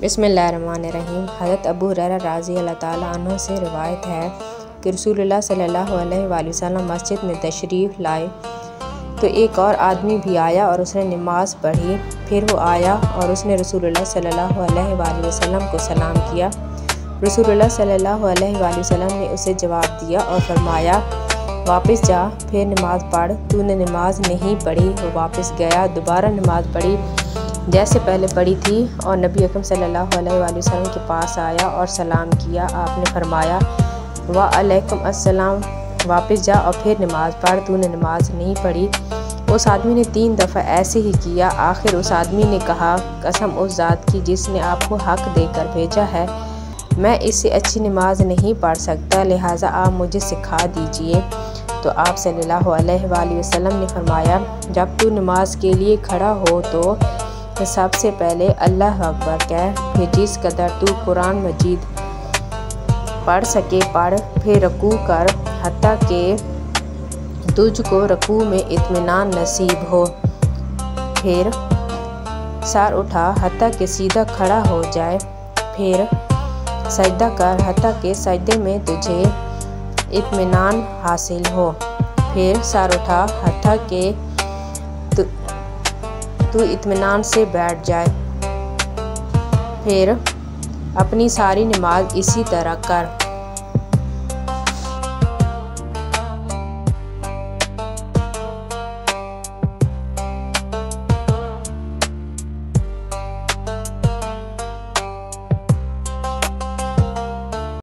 बिस्मिल्लाहिर्रहमानिर्रहीम। हज़रत अबू हुरैरा रज़ी अल्लाह ताला अन्हु से रिवायत है कि रसूलुल्लाह सल्लल्लाहु अलैहि वसल्लम मस्जिद में तशरीफ़ लाए तो एक और आदमी भी आया और उसने नमाज पढ़ी। फिर वो आया और उसने रसूलुल्लाह सल्लल्लाहु अलैहि वसल्लम को सलाम किया। रसूलुल्लाह सल्लल्लाहु अलैहि वसल्लम ने उसे जवाब दिया और फरमाया, वापस जा, फिर नमाज पढ़, तूने नमाज नहीं पढ़ी। वो वापस गया, दोबारा नमाज पढ़ी जैसे पहले पढ़ी थी और नबी अकरम सल्लल्लाहु अलैहि वसल्लम के पास आया और सलाम किया। आपने फरमाया, वालेकुम अस्सलाम, वापस जा और फिर नमाज पढ़, तूने नमाज नहीं पढ़ी। उस आदमी ने 3 दफ़ा ऐसे ही किया। आखिर उस आदमी ने कहा, कसम उस ज़ात की जिसने आपको हक देकर भेजा है, मैं इससे अच्छी नमाज नहीं पढ़ सकता, लिहाजा आप मुझे सिखा दीजिए। तो आप सल्लल्लाहु अलैहि वसल्लम ने फरमाया, जब तू नमाज के लिए खड़ा हो तो सबसे पहले अल्लाह अकबर कह, फिर जिस कदर तू कुरान मजीद पढ़ सके पढ़, फिर रकू कर हत्ता के तुझको रकू में इत्मीनान नसीब हो, फिर सर उठा हत्ता के सीधा खड़ा हो जाए, फिर सजदा कर हत्ता के सजदे में तुझे इत्मीनान हासिल हो, फिर सर उठा हत्ता के तू इत्मीनान से बैठ जाए, फिर अपनी सारी नमाज इसी तरह कर।